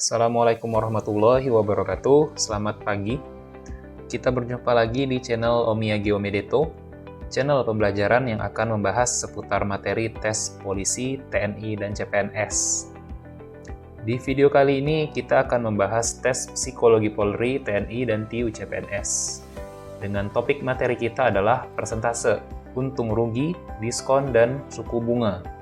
Assalamualaikum warahmatullahi wabarakatuh. Selamat pagi. Kita berjumpa lagi di channel Omiya Geomedeto, channel pembelajaran yang akan membahas seputar materi tes polisi, TNI, dan CPNS. Di video kali ini kita akan membahas tes psikologi Polri, TNI, dan TIU CPNS. Dengan topik materi kita adalah persentase, untung rugi, diskon, dan suku bunga.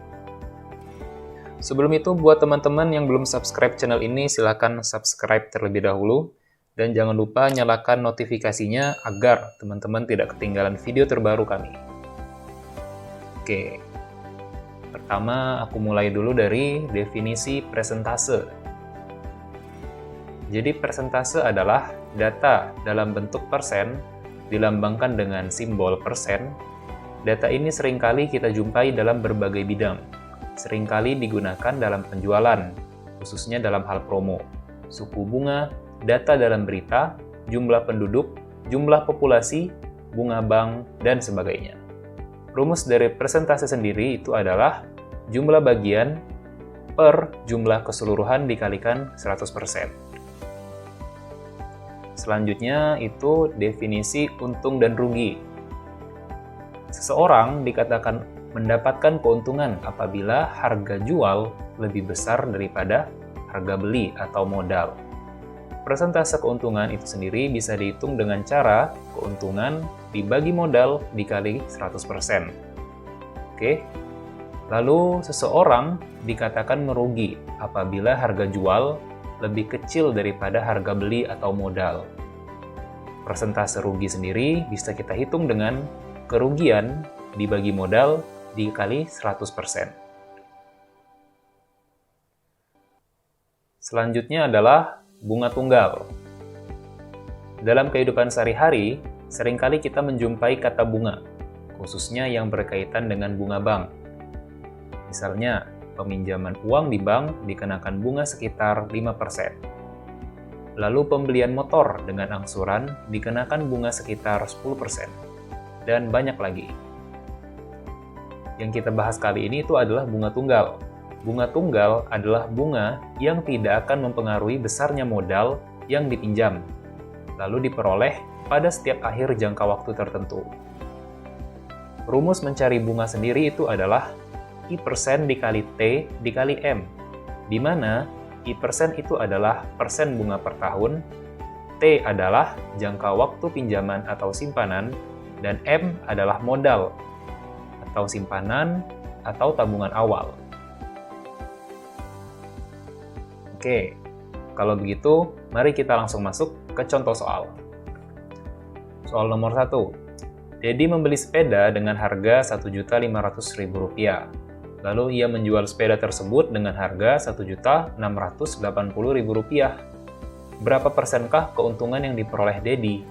Sebelum itu, buat teman-teman yang belum subscribe channel ini, silakan subscribe terlebih dahulu. Dan jangan lupa nyalakan notifikasinya agar teman-teman tidak ketinggalan video terbaru kami. Oke, pertama aku mulai dulu dari definisi persentase. Jadi persentase adalah data dalam bentuk persen, dilambangkan dengan simbol persen. Data ini seringkali kita jumpai dalam berbagai bidang. Seringkali digunakan dalam penjualan, khususnya dalam hal promo, suku bunga, data dalam berita, jumlah penduduk, jumlah populasi, bunga bank, dan sebagainya. Rumus dari persentase sendiri itu adalah jumlah bagian per jumlah keseluruhan dikalikan 100%. Selanjutnya itu definisi untung dan rugi. Seseorang dikatakan mendapatkan keuntungan apabila harga jual lebih besar daripada harga beli atau modal. Persentase keuntungan itu sendiri bisa dihitung dengan cara keuntungan dibagi modal dikali 100%. Oke. Lalu seseorang dikatakan merugi apabila harga jual lebih kecil daripada harga beli atau modal. Persentase rugi sendiri bisa kita hitung dengan kerugian dibagi modal dikali 100%. Selanjutnya adalah bunga tunggal. Dalam kehidupan sehari-hari, seringkali kita menjumpai kata bunga, khususnya yang berkaitan dengan bunga bank. Misalnya, peminjaman uang di bank dikenakan bunga sekitar 5%. Lalu pembelian motor dengan angsuran dikenakan bunga sekitar 10%. Dan banyak lagi. Yang kita bahas kali ini itu adalah bunga tunggal. Bunga tunggal adalah bunga yang tidak akan mempengaruhi besarnya modal yang dipinjam, lalu diperoleh pada setiap akhir jangka waktu tertentu. Rumus mencari bunga sendiri itu adalah I% dikali T dikali M, di mana I% itu adalah persen bunga per tahun, T adalah jangka waktu pinjaman atau simpanan, dan M adalah modal atau simpanan, atau tabungan awal. Oke, kalau begitu, mari kita langsung masuk ke contoh soal. Soal nomor 1. Dedi membeli sepeda dengan harga Rp1.500.000. Lalu ia menjual sepeda tersebut dengan harga Rp1.680.000. Berapa persenkah keuntungan yang diperoleh Dedi?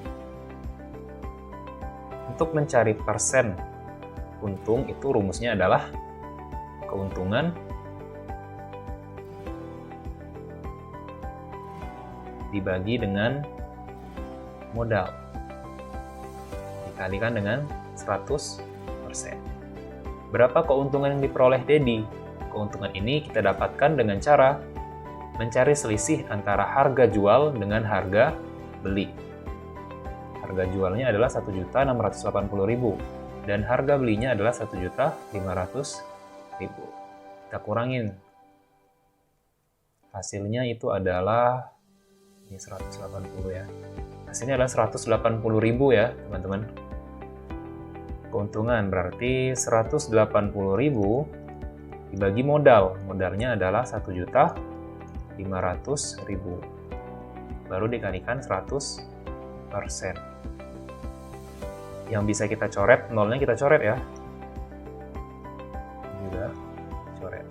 Untuk mencari persen untung itu rumusnya adalah keuntungan dibagi dengan modal dikalikan dengan 100%. Berapa keuntungan yang diperoleh Dedi? Keuntungan ini kita dapatkan dengan cara mencari selisih antara harga jual dengan harga beli. Harga jualnya adalah Rp1.680.000. Dan harga belinya adalah Rp1.500.000. Kita kurangin. Hasilnya itu adalah ini 180 ya. Hasilnya adalah Rp180.000 ya, teman-teman. Keuntungan berarti Rp180.000 dibagi modal. Modalnya adalah Rp1.500.000. Baru dikalikan 100%. Yang bisa kita coret, nolnya kita coret ya. Juga coret.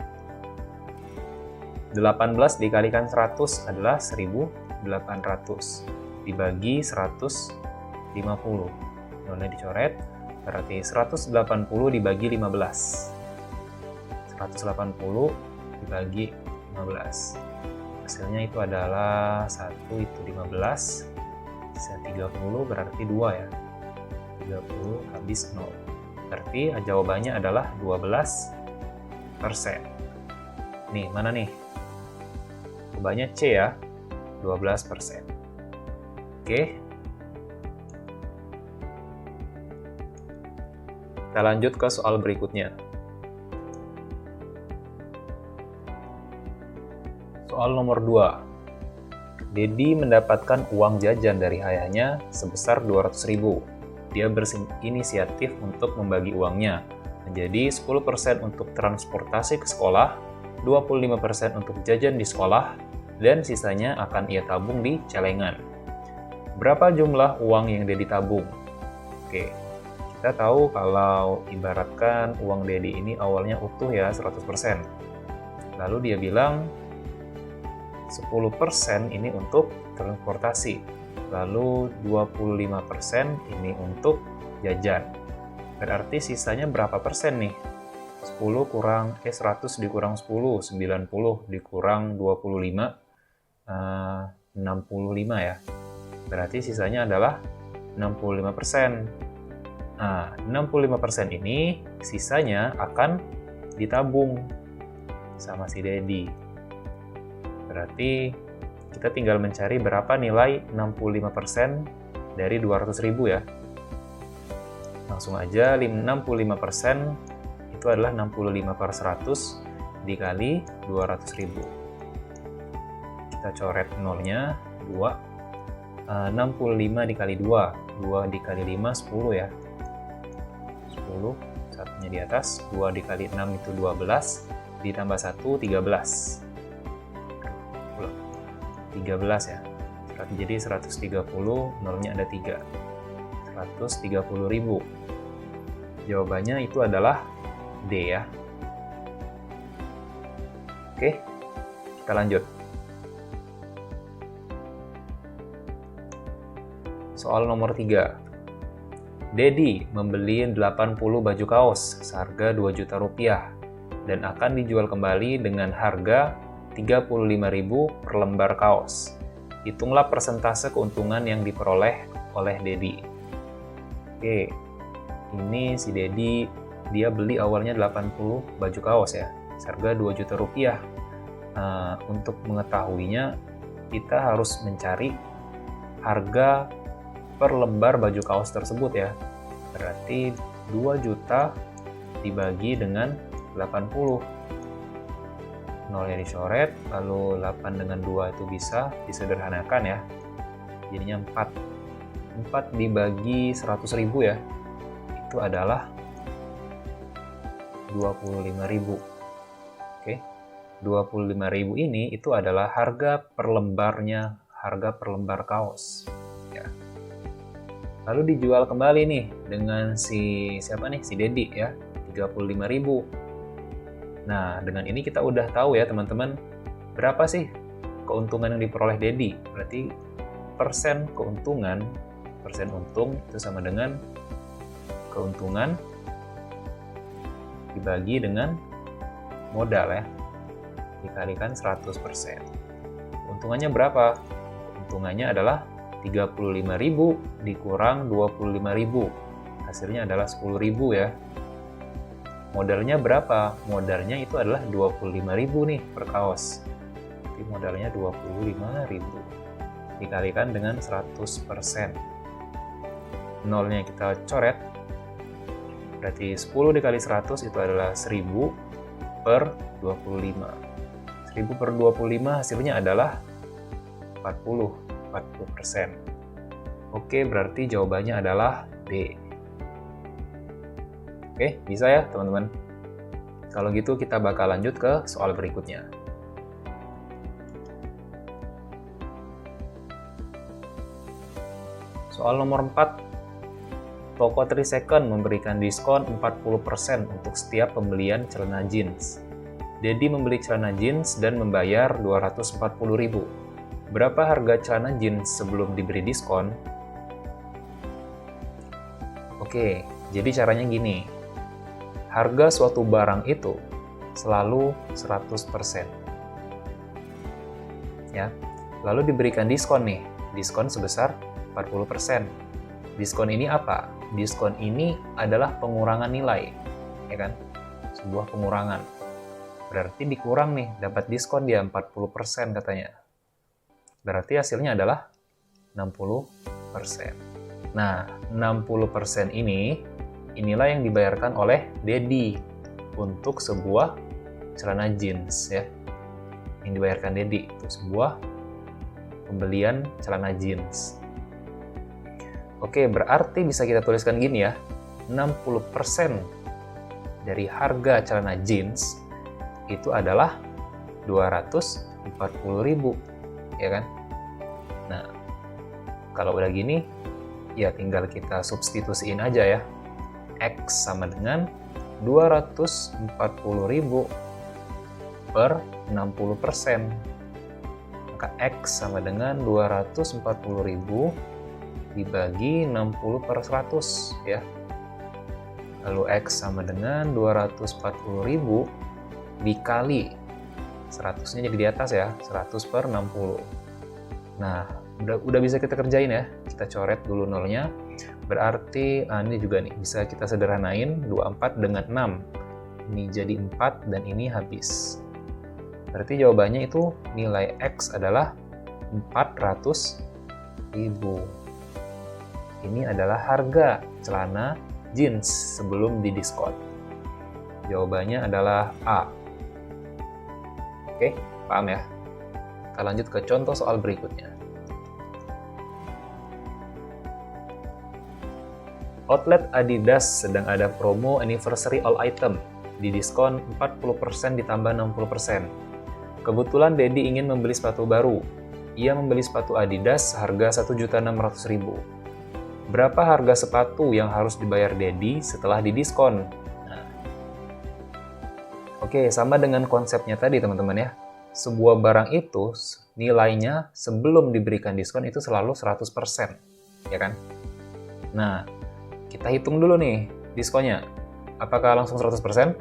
18 dikalikan 100 adalah 1.800. Dibagi 150. Nolnya dicoret, berarti 180 dibagi 15. 180 dibagi 15. Hasilnya itu adalah 1 itu 15. Sisa 30 berarti 2 ya. 30 habis 0. Berarti jawabannya adalah 12%. Nih, mana nih? Jawabannya C ya, 12%. Oke. Kita lanjut ke soal berikutnya. Soal nomor 2. Dedi mendapatkan uang jajan dari ayahnya sebesar 200.000. Dia berinisiatif untuk membagi uangnya menjadi 10% untuk transportasi ke sekolah, 25% untuk jajan di sekolah, dan sisanya akan ia tabung di celengan. Berapa jumlah uang yang Dedi tabung? Oke, kita tahu kalau ibaratkan uang Dedi ini awalnya utuh ya, 100%. Lalu dia bilang 10% ini untuk transportasi, lalu 25% ini untuk jajan. Berarti sisanya berapa persen nih? 100 dikurang 10, 90 dikurang 25, 65 ya. Berarti sisanya adalah 65%. Nah, 65% ini sisanya akan ditabung sama si Dedi. Berarti kita tinggal mencari berapa nilai 65% dari 200.000 ya. Langsung aja 65% itu adalah 65/100 dikali 200.000. Kita coret nolnya 2. 65 dikali 2. 2 dikali 5 10 ya. 10, satunya di atas. 2 dikali 6 itu 12. Ditambah 1 13. 13 ya. Jadi 130, nolnya ada 3. 130.000. Jawabannya itu adalah D ya. Oke, kita lanjut. Soal nomor 3. Dedi membeli 80 baju kaos seharga 2 juta rupiah dan akan dijual kembali dengan harga 35.000 per lembar kaos. Hitunglah persentase keuntungan yang diperoleh oleh Dedi. Oke, ini si Dedi, dia beli awalnya 80 baju kaos ya, seharga 2 juta rupiah. Untuk mengetahuinya, kita harus mencari harga per lembar baju kaos tersebut ya. Berarti 2 juta dibagi dengan 80. Nolnya dicoret, lalu 8 dengan 2 itu bisa disederhanakan ya. Jadinya 4. 4 dibagi 100.000 ya. Itu adalah 25.000. Oke. 25.000 ini itu adalah harga per lembarnya, harga per lembar kaos. Ya. Lalu dijual kembali nih dengan siapa nih? Si Dedi ya. 35.000. Nah, dengan ini kita udah tahu ya teman-teman, berapa sih keuntungan yang diperoleh Dedi. Berarti persen keuntungan, persen untung itu sama dengan keuntungan dibagi dengan modal ya, dikalikan 100%. Keuntungannya berapa? Keuntungannya adalah 35.000 dikurang 25.000. Hasilnya adalah 10.000 ya. Modalnya berapa? Modalnya itu adalah 25.000 nih per kaos. Jadi modalnya 25.000 dikalikan dengan 100%. Nolnya kita coret. Berarti 10 dikali 100 itu adalah 1000 per 25. 1000 per 25 hasilnya adalah 40%. Oke, berarti jawabannya adalah D. Oke, bisa ya teman-teman? Kalau gitu kita bakal lanjut ke soal berikutnya. Soal nomor 4. Toko 3 Second memberikan diskon 40% untuk setiap pembelian celana jeans. Dedi membeli celana jeans dan membayar 240.000. Berapa harga celana jeans sebelum diberi diskon? Oke, jadi caranya gini. Harga suatu barang itu selalu 100%. Ya. Lalu diberikan diskon nih, diskon sebesar 40%. Diskon ini apa? Diskon ini adalah pengurangan nilai, ya kan? Sebuah pengurangan. Berarti dikurang nih, dapat diskon dia 40% katanya. Berarti hasilnya adalah 60%. Nah, 60% inilah yang dibayarkan oleh Dedi untuk sebuah celana jeans ya. Yang dibayarkan Dedi untuk sebuah pembelian celana jeans. Oke, berarti bisa kita tuliskan gini ya. 60% dari harga celana jeans itu adalah 240.000, ya kan? Nah, kalau udah gini, ya tinggal kita substitusiin aja ya. X sama dengan 240.000 per 60%. Maka X sama dengan 240.000 dibagi 60 per 100 ya. Lalu X sama dengan 240.000 dikali 100-nya jadi di atas ya, 100 per 60. Nah, udah bisa kita kerjain ya. Kita coret dulu nolnya. Berarti ini juga nih bisa kita sederhanain 24 dengan 6. Ini jadi 4 dan ini habis. Berarti jawabannya itu nilai X adalah 400.000. Ini adalah harga celana jeans sebelum didiskon. Jawabannya adalah A. Oke, paham ya? Kita lanjut ke contoh soal berikutnya. Outlet Adidas sedang ada promo anniversary all item, didiskon 40% ditambah 60%. Kebetulan Dedi ingin membeli sepatu baru. Ia membeli sepatu Adidas seharga 1.600.000. Berapa harga sepatu yang harus dibayar Dedi setelah didiskon? Nah. Oke, sama dengan konsepnya tadi teman-teman ya. Sebuah barang itu nilainya sebelum diberikan diskon itu selalu 100%, ya kan? Nah, kita hitung dulu nih diskonnya. Apakah langsung 100%?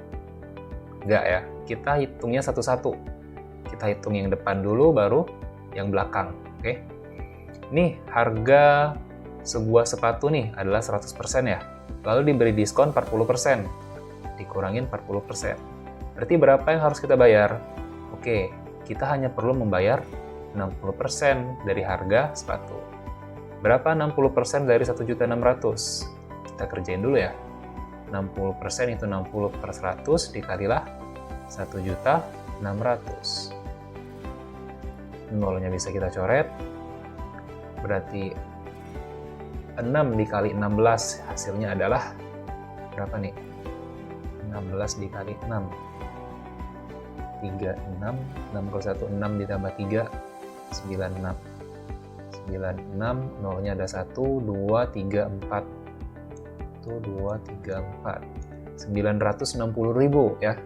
Enggak ya, kita hitungnya satu-satu. Kita hitung yang depan dulu, baru yang belakang, oke? Nih, harga sebuah sepatu nih adalah 100% ya. Lalu diberi diskon 40%. Dikurangin 40%. Berarti berapa yang harus kita bayar? Oke, kita hanya perlu membayar 60% dari harga sepatu. Berapa 60% dari 1.600.000? Kita kerjain dulu ya. 60% itu 60 per 100 dikalilah 1.600.000. Nolnya bisa kita coret. Berarti 6 dikali 16 hasilnya adalah berapa nih? 16 dikali 6. 36, 61, 6 ditambah 3, 96. 96, nolnya ada 1, 2, 3, 4. Itu 2, 3, 4. 960.000 ya.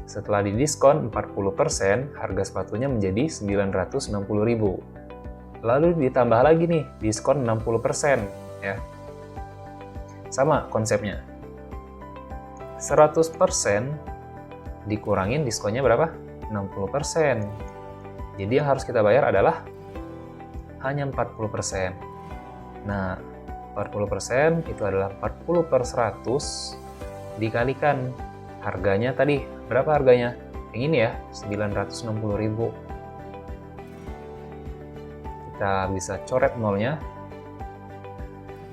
Setelah didiskon 40%, harga sepatunya menjadi 960.000. Lalu ditambah lagi nih, diskon 60% ya. Sama konsepnya. 100% dikurangin diskonnya berapa? 60%. Jadi yang harus kita bayar adalah hanya 40%. Nah, 40% itu adalah 40 per 100 dikalikan harganya tadi. Berapa harganya? Yang ini ya, 960.000. Kita bisa coret nolnya.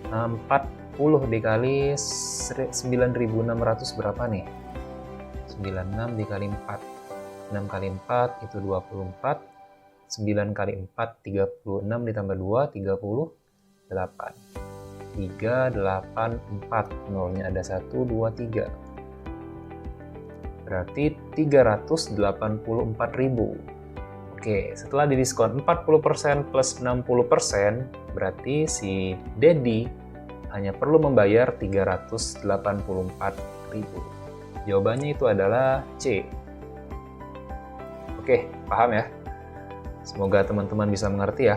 40 dikali 9.600 berapa nih? 96 dikali 4. 6 kali 4 itu 24. 9 kali 4, 36 ditambah 2, 38. 384. Nolnya ada 1, 2, 3. Berarti 384.000. Oke, setelah didiskon 40% plus 60%, berarti si Dedi hanya perlu membayar 384.000. Jawabannya itu adalah C. Oke, paham ya? Semoga teman-teman bisa mengerti ya.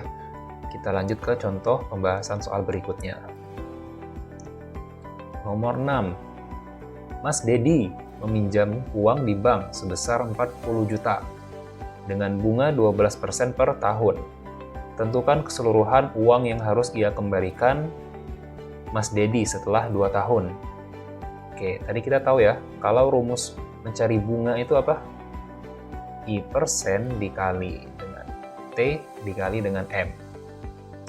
Kita lanjut ke contoh pembahasan soal berikutnya. Nomor 6. Mas Dedi meminjam uang di bank sebesar 40 juta. Dengan bunga 12% per tahun. Tentukan keseluruhan uang yang harus ia kembalikan Mas Dedi setelah 2 tahun. Oke, tadi kita tahu ya, kalau rumus mencari bunga itu apa? I persen dikali dengan T dikali dengan M.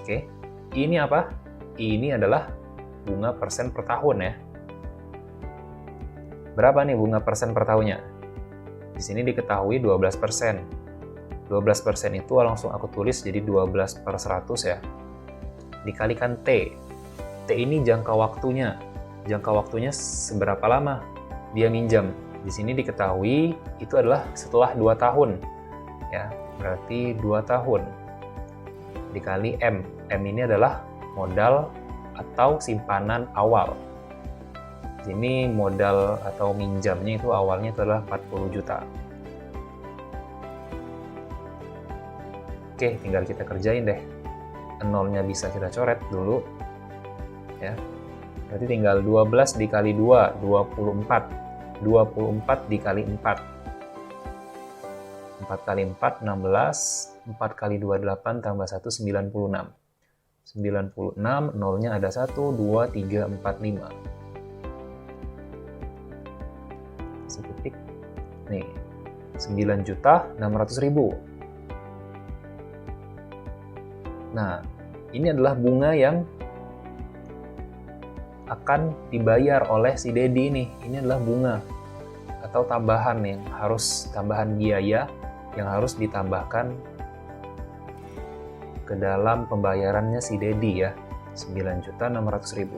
Oke, ini apa? Ini adalah bunga persen per tahun ya. Berapa nih bunga persen per tahunnya? Di sini diketahui 12%. 12% itu langsung aku tulis jadi 12 per 100 ya. Dikalikan T. T ini jangka waktunya. Jangka waktunya seberapa lama dia minjam. Di sini diketahui itu adalah setelah 2 tahun. Ya, berarti 2 tahun. Dikali M. M ini adalah modal atau simpanan awal. Ini modal atau minjamnya itu awalnya itu adalah 40 juta. Oke, tinggal kita kerjain deh. Nolnya bisa kita coret dulu. Ya. Berarti tinggal 12 dikali 2, 24. 24 dikali 4. 4 kali 4, 16. 4 kali 2, 8, tambah 1, 96. 96, nolnya ada 1, 2, 3, 4, 5. Setitik. Nih, 9.600.000. Nah, ini adalah bunga yang akan dibayar oleh si Dedi nih. Ini adalah bunga atau tambahan yang harus tambahan biaya yang harus ditambahkan ke dalam pembayarannya si Dedi ya, 9.600.000.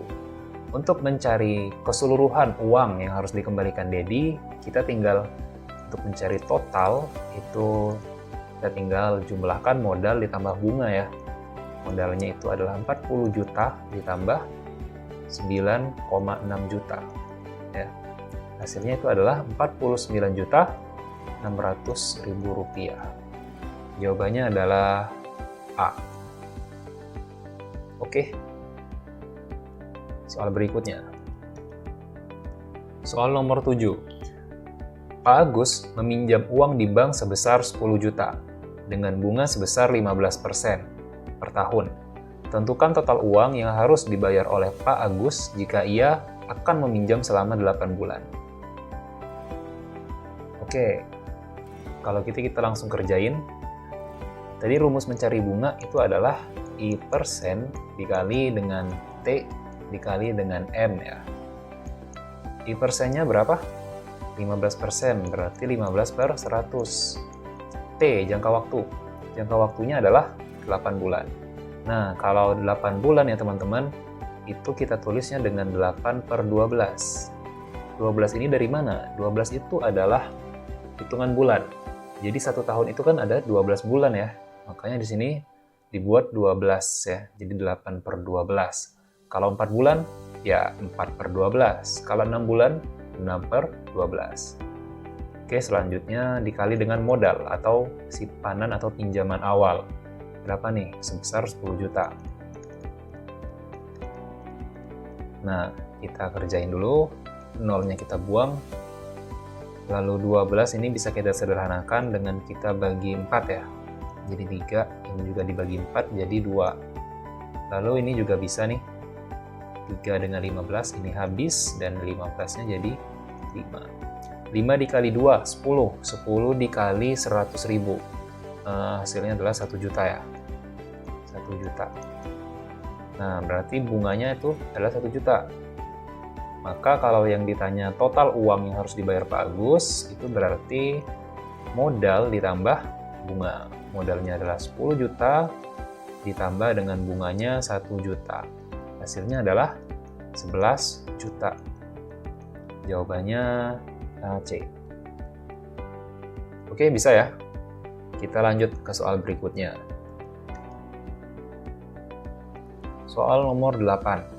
Untuk mencari keseluruhan uang yang harus dikembalikan Dedi, kita tinggal untuk mencari total itu kita tinggal jumlahkan modal ditambah bunga ya. Modalnya itu adalah 40 juta ditambah 9,6 juta ya. Hasilnya itu adalah 49.600.000 rupiah. Jawabannya adalah A. Oke. Soal berikutnya. Soal nomor 7. Pak Agus meminjam uang di bank sebesar 10 juta dengan bunga sebesar 15% per tahun. Tentukan total uang yang harus dibayar oleh Pak Agus jika ia akan meminjam selama 8 bulan. Oke, kalau kita langsung kerjain. Tadi rumus mencari bunga itu adalah I persen dikali dengan T dikali dengan M ya. I persennya berapa? 15%, berarti 15 per 100. T, jangka waktu. Jangka waktunya adalah 8 bulan. Nah, kalau 8 bulan ya teman-teman, itu kita tulisnya dengan 8 per 12. 12 ini dari mana? 12 itu adalah hitungan bulan. Jadi 1 tahun itu kan ada 12 bulan ya. Makanya di sini dibuat 12 ya. Jadi 8 per 12. Kalau 4 bulan, ya 4 per 12. Kalau 6 bulan, 6 per 12. Oke, selanjutnya dikali dengan modal atau simpanan atau pinjaman awal. Berapa nih? Sebesar 10 juta. Nah, kita kerjain dulu. Nolnya kita buang. Lalu 12 ini bisa kita sederhanakan dengan kita bagi 4 ya. Jadi 3, ini juga dibagi 4 jadi 2. Lalu ini juga bisa nih. 3 dengan 15 ini habis dan 15-nya jadi 5. 5 dikali 2, 10. 10 dikali 100.000. Hasilnya adalah 1 juta ya. 1 juta. Nah, berarti bunganya itu adalah 1 juta. Maka kalau yang ditanya total uang yang harus dibayar Pak Agus, itu berarti modal ditambah bunga. Modalnya adalah 10 juta ditambah dengan bunganya 1 juta. Hasilnya adalah 11 juta. Jawabannya C. Oke, bisa ya? Kita lanjut ke soal berikutnya. Soal nomor 8.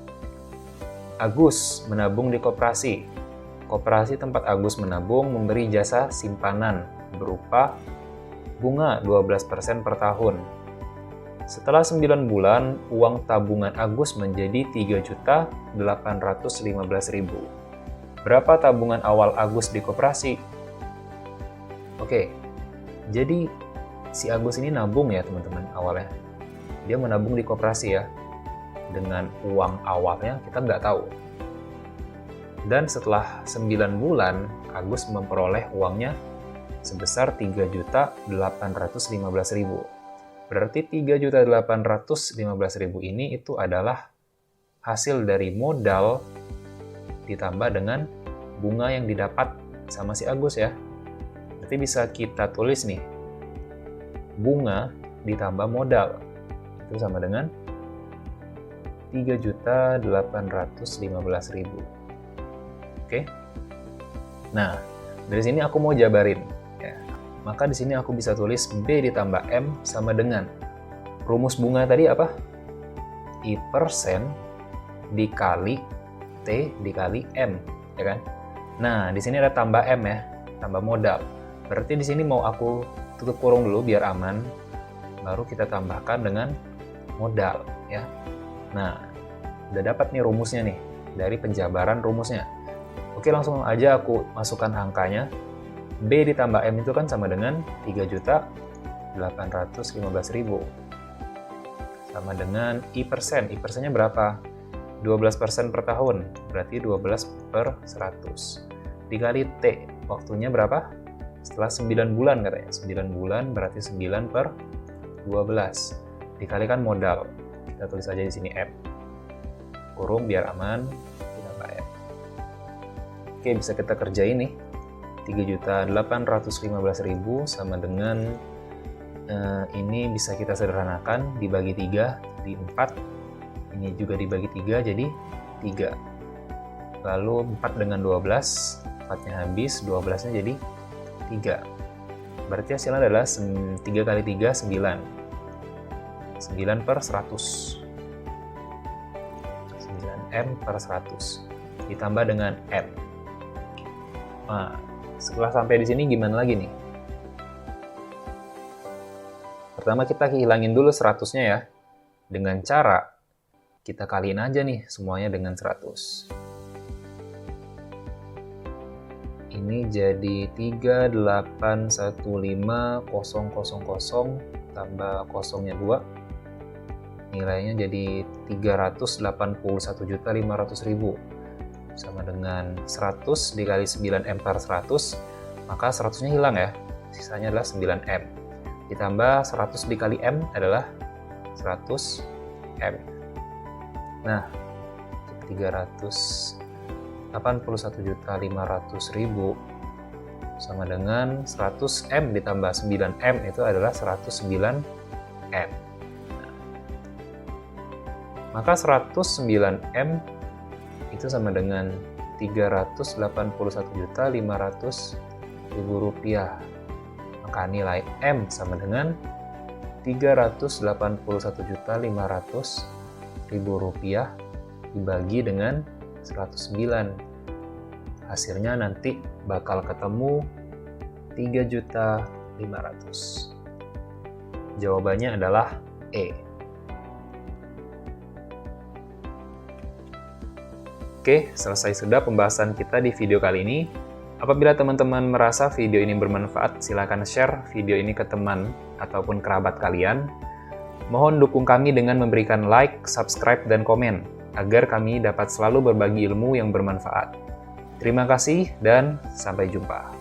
Agus menabung di koperasi. Koperasi tempat Agus menabung memberi jasa simpanan berupa bunga 12% per tahun. Setelah 9 bulan, uang tabungan Agus menjadi 3.815.000. Berapa tabungan awal Agus di koperasi? Oke, jadi si Agus ini nabung ya teman-teman awalnya. Dia menabung di koperasi ya. Dengan uang awalnya kita nggak tahu. Dan setelah 9 bulan, Agus memperoleh uangnya sebesar 3.815.000. Berarti 3.815.000 ini itu adalah hasil dari modal ditambah dengan bunga yang didapat sama si Agus ya. Berarti bisa kita tulis nih, bunga ditambah modal itu sama dengan 3.815.000. Oke. Nah, dari sini aku mau jabarin ya. Maka di sini aku bisa tulis B ditambah M sama dengan rumus bunga tadi apa? I persen dikali T dikali M, ya kan? Nah, di sini ada tambah M ya, tambah modal. Berarti di sini mau aku tutup kurung dulu biar aman, baru kita tambahkan dengan modal ya. Nah, udah dapat nih rumusnya nih, dari penjabaran rumusnya. Oke, langsung aja aku masukkan angkanya. B ditambah M itu kan sama dengan 3.815.000. Sama dengan I persen. I persennya berapa? 12% per tahun, berarti 12 per 100. Dikali T, waktunya berapa? Setelah 9 bulan katanya. 9 bulan berarti 9 per 12. Dikalikan modal. Kita tulis aja di sini M. Kurung biar aman, ditambah M. Oke, bisa kita kerjain nih. 3.815.000 sama dengan ini bisa kita sederhanakan, dibagi 3 di 4. Ini juga dibagi 3 jadi 3. Lalu 4 dengan 12, 4-nya habis, 12-nya jadi 3. Berarti hasilnya adalah 3 kali 3, 9. 9 per 100. 9M per 100. Ditambah dengan M. Nah, setelah sampai di sini gimana lagi nih? Pertama kita hilangin dulu 100-nya ya. Dengan cara kita kaliin aja nih semuanya dengan 100. Ini jadi 3815000 tambah kosongnya 2. Nilainya jadi 381.500.000. Sama dengan 100 dikali 9M per 100, maka 100-nya hilang ya. Sisanya adalah 9M. Ditambah 100 dikali M adalah 100M. Nah, 381.500.000 sama dengan 100M ditambah 9M itu adalah 109M. Maka 109M itu sama dengan 381.500.000 rupiah. Maka nilai M sama dengan 381.500.000 rupiah dibagi dengan 109. Hasilnya nanti bakal ketemu 3.500.000. Jawabannya adalah E. Oke, selesai sudah pembahasan kita di video kali ini. Apabila teman-teman merasa video ini bermanfaat, silakan share video ini ke teman ataupun kerabat kalian. Mohon dukung kami dengan memberikan like, subscribe, dan komen, agar kami dapat selalu berbagi ilmu yang bermanfaat. Terima kasih dan sampai jumpa.